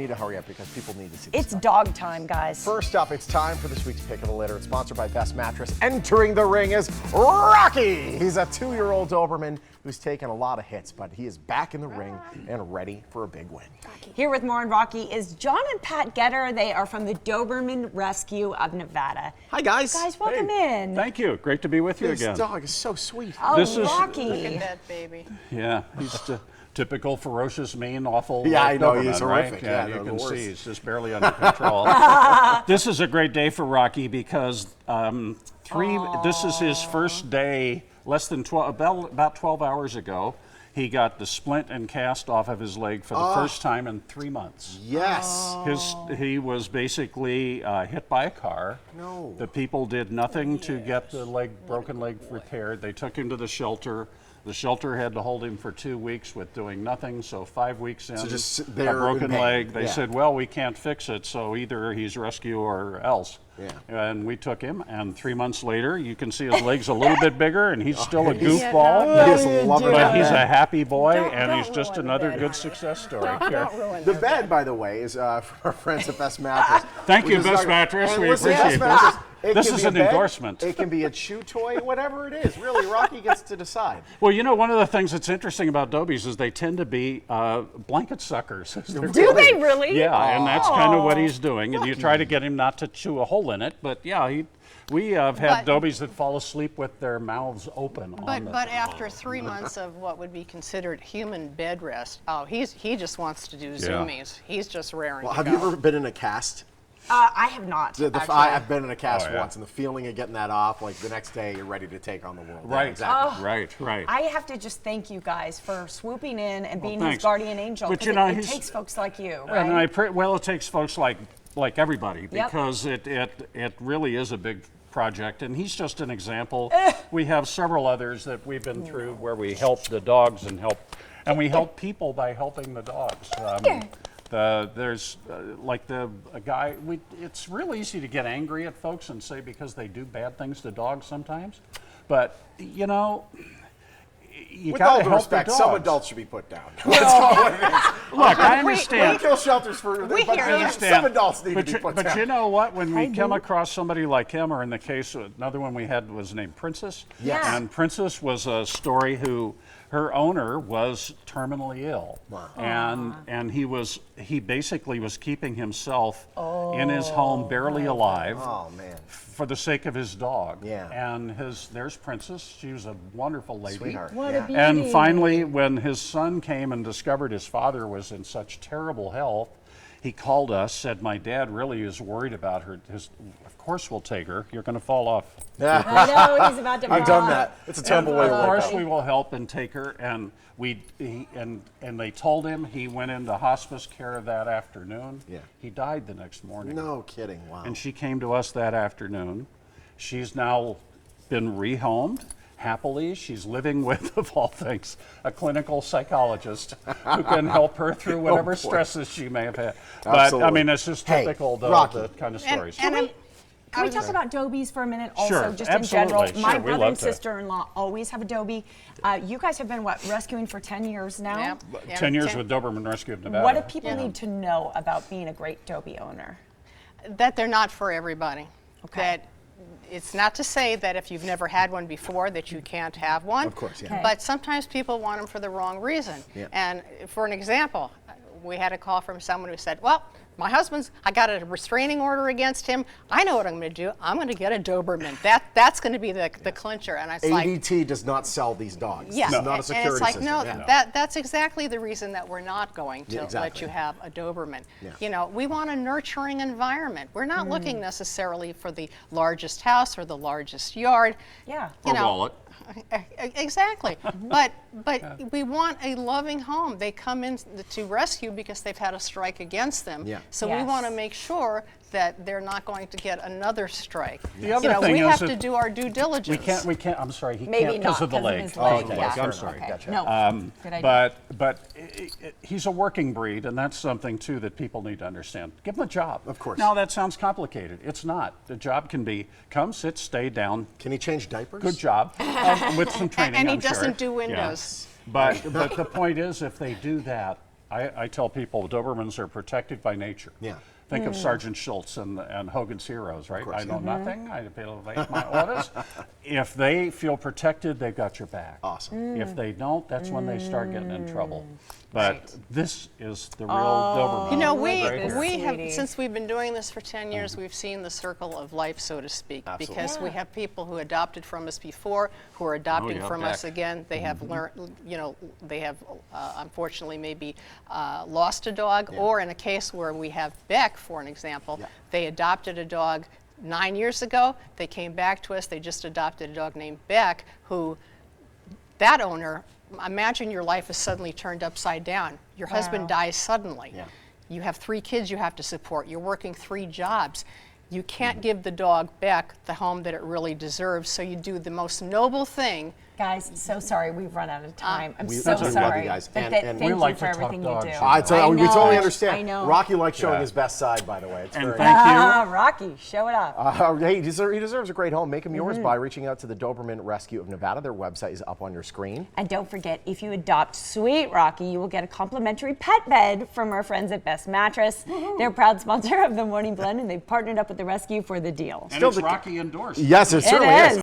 need to hurry up because people need to see It's dog time, guys. First up, it's time for this week's pick of the litter. It's sponsored by Best Mattress. Entering the ring is Rocky. He's a 2-year-old Doberman who's taken a lot of hits, but he is back in the ring and ready for a big win. Here with more on Rocky is John and Pat Getter. They are from the Doberman Rescue of Nevada. Hi, guys. Guys, welcome in. Thank you. Great to be with you This again. dog is so sweet. Oh, This is- Rocky. Look at that baby. Yeah, he's typical, ferocious, mean, awful. Yeah, I know, Doberman, he's horrific. Right? Yeah, you they're can the worst. see he's just barely under control. This is a great day for Rocky because this is his first day, less than 12, about 12 hours ago. He got the splint and cast off of his leg for the first time in 3 months. Yes. He was basically hit by a car. No. The people did nothing to get the broken leg repaired. They took him to the shelter. The shelter had to hold him for 2 weeks with doing nothing. So 5 weeks in, just sit a there broken in pain. leg. They Yeah. said, well, we can't fix it. So either he's rescue or else. Yeah. And we took him, and 3 months later, you can see his legs a little bit bigger, and he's still a goofball. He is a lover. But he's a happy boy, and don't he's just ruin the another bed, good honey. success story. Don't ruin The her bed, by the way, is from our friends at Best Mattress. Thank you, which is Best our- Mattress. and We listen, appreciate Best Mattress, this. it This can is be a an bed, endorsement. It can be a chew toy, whatever it is. Really, Rocky gets to decide. Well, you know, one of the things that's interesting about Dobies is they tend to be blanket suckers. Do they really? Yeah, and that's kind of what he's doing. And you try to get him not to chew a hole in it, but yeah, we have had But- Dobies that fall asleep with their mouths open. But after 3 months of what would be considered human bed rest, he just wants to do zoomies. He's just raring Well, to have go. you ever been in a cast? I have not. Actually. I've been in a cast Oh, yeah. once, and the feeling of getting that off, like the next day, you're ready to take on the world. Yeah, Right, exactly. right. I have to just thank you guys for swooping in and being his thanks. guardian angel. But 'cause you know, it he's- takes folks like you, right? And it takes folks like everybody Yep. because it really is a big project, and he's just an example. We have several others that we've been through where we help the dogs and we help people by helping the dogs. There's a guy. It's really easy to get angry at folks and say because they do bad things to dogs sometimes, but you know. You With all gotta due help respect, the some dogs. adults should be put down. That's all it is. Look, I understand. Kill shelters for We but hear you. some adults need But to be put but down. you know what? When we come across somebody like him, or in the case, another one we had was named Princess. Yes. And Princess was a story who, her owner was terminally ill. Wow. And he basically was keeping himself in his home barely alive. Oh man, For the sake of his dog. Yeah. And there's Princess. She was a wonderful lady. sweetheart. What yeah. a beauty. And finally, when his son came and discovered his father was in such terrible health, he called us, said, my dad really is worried about her. Of course we'll take her. You're going to fall off. Yeah. I know he's about to I've fall. done that. It's a terrible way And to of work course out. we will help and take her. And and they told him he went into hospice care that afternoon. Yeah. He died the next morning. No kidding. Wow. And she came to us that afternoon. She's now been rehomed happily. She's living with, of all things, a clinical psychologist who can help her through whatever boy. stresses she may have had. But Absolutely. I mean, it's just Hey, typical Rocky. the kind of And- stories. and Can we talk about Dobies for a minute also, Sure, just absolutely. in general? My Sure, we brother love and to. sister-in-law always have a Dobie. You guys have been, rescuing for 10 years now? Yep, yep. 10 years with Doberman Rescue of Nevada. What do people Yeah. need to know about being a great Dobie owner? That they're not for everybody. Okay. That it's not to say that if you've never had one before that you can't have one. Of course, yeah. Okay. But sometimes people want them for the wrong reason. Yeah. And for an example, we had a call from someone who said, well, my husband's, I got a restraining order against him. I know what I'm going to do. I'm going to get a Doberman. That's going to be the clincher. And I was like, ADT does not sell these dogs. yeah, This is not a and security it's like, system. no, Yeah. that's exactly the reason that we're not going to Yeah, exactly. let you have a Doberman. Yeah. You know, we want a nurturing environment. We're not looking necessarily for the largest house or the largest yard. Yeah. You Or know, wallet. Exactly. but we want a loving home. They come in to rescue because they've had a strike against them. Yeah. So we Yes. want to make sure that they're not going to get another strike. The other you know, thing we is have that to do our due diligence. We can't, I'm sorry, he Maybe can't because not of the leg. his Oh, leg. okay. Yeah. I'm Fair sorry. enough. Gotcha. No. Good idea. But he's a working breed, and that's something too that people need to understand. Give him a job. Of course. Now that sounds complicated. It's not. The job can be come, sit, stay down. Can he change diapers? Good job with some training. And he I'm sure. doesn't do Yeah. windows. But the point is, if they do that, I tell people Dobermans are protected by nature. Yeah. Think of Sergeant Schultz and Hogan's Heroes, right? I know Mm-hmm. nothing, I obey my orders. If they feel protected, they've got your back. Awesome. If they don't, that's when they start getting in trouble. But Right. this is the real Doberman. You know, right here. we have, Sweetie. since we've been doing this for 10 years, we've seen the circle of life, so to speak. Absolutely. Because we have people who adopted from us before, who are adopting yeah, from us back. again. They have learned, you know, they have unfortunately maybe lost a dog, or in a case where we have Beck, for an example, they adopted a dog 9 years ago. They came back to us. They just adopted a dog named Beck, who that owner, imagine your life is suddenly turned upside down. Your husband dies suddenly. Yeah. You have 3 kids you have to support. You're working 3 jobs. You can't give the dog Beck the home that it really deserves, so you do the most noble thing. Guys, so sorry, we've run out of time. I'm We- so we love you sorry. guys. But And- thank we you like for to talk everything you dogs, do. you We totally know, understand. I know. Rocky likes showing Yeah. his best side, by the way. It's And very thank you. Rocky, show it up. Hey, he deserves a great home. Make him yours by reaching out to the Doberman Rescue of Nevada. Their website is up on your screen. And don't forget, if you adopt Sweet Rocky, you will get a complimentary pet bed from our friends at Best Mattress. They're a proud sponsor of the Morning Blend, and they've partnered up with the rescue for the deal. And it's Rocky endorsed. Yes, it certainly is. is.